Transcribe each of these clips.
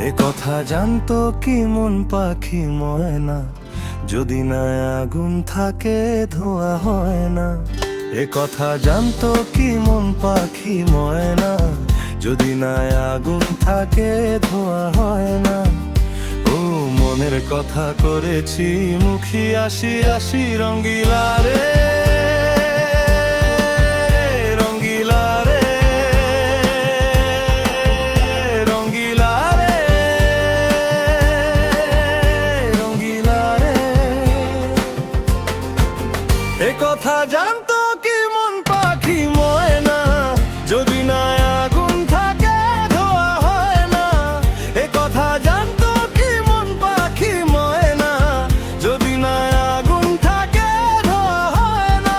এ কথা জানতো কি মন পাখি ময়না, যদি না আগুন থাকে ধোয়া হয় না। এ কথা জানতো কি মন পাখি ময়না, যদি না আগুন থাকে ধোয়া হয় না। ও মনের কথা করেছি মুখী আসি আসি রঙ্গিলা রে, রঙ্গিলা রে, রঙ্গিলা রে, রঙ্গিলা রে। এ কথা জানতো কি মন পাখি ময়না, যদি না আগুন থাকে ধোয়া হয় না। এ কথা জানতো কি মন পাখি ময়না, যদি না আগুন থাকে ধোয়া হয় না।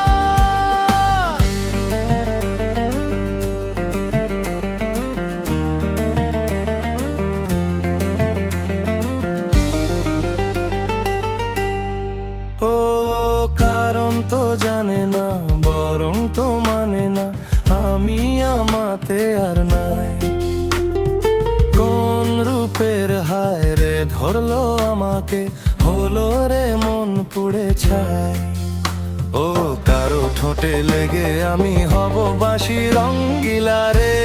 ও কারণ তো জানে না, বরং তো মানে না, আমি আমাতে আর নাই। কোন রূপের হায় রে ধরলো আমাকে, হলো রে মন পুড়ে ছাই। ও কারো ঠোঁটে লেগে আমি হব বাঁশি রঙ্গিলা রে,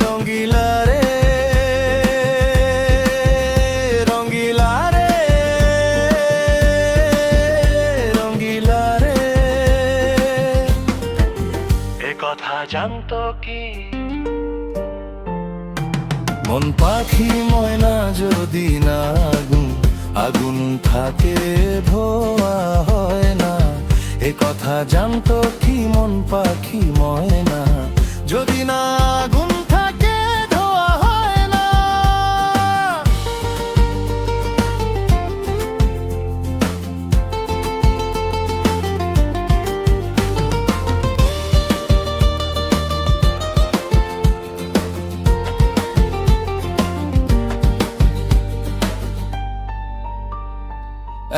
রঙ্গিলা রে, রঙ্গিলা রে, রঙ্গিলা রে। এ কথা জানতো কি মন পাখি ময়না, যদি না আগুন আগুন থাকে ধোয়া হয় না। এ কথা জানতো কি মন পাখি ময়না, যদি না আগুন থাকে ধোয়া হয় না।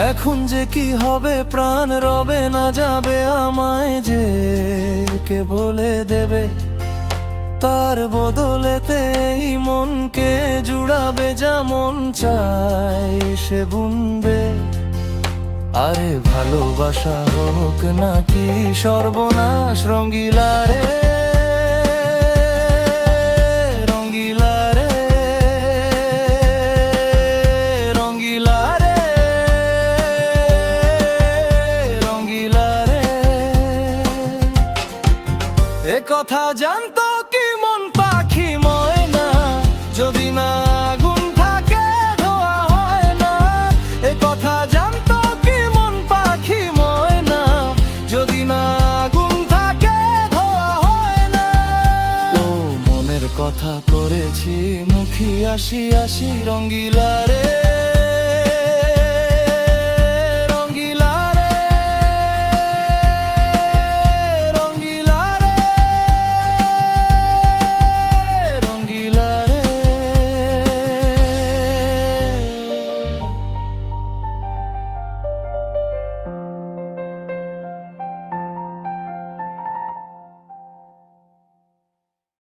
এখন যে কি হবে প্রাণ রবে না যাবে, আমায় যে কে বলে দেবে। তার বদলেতে এই মনকে জুড়াবে, যেমন চাই সে বুনবে। আরে ভালোবাসা হোক নাকি সর্বনাশ, রঙ্গিলা রে, রঙ্গিলা রে, রঙ্গিলা রে, রঙ্গিলা রে। এ কথা জানতো কি মন পাখি ময়না, যদি না আগুন থাকে ধোয়া হয় না। এ কথা জানতো কি মন পাখি ময়না, যদি না আগুন থাকে ধোয়া হয় না। ও মনের কথা করেছি মুখী আসি আসি রঙ্গিলা রে।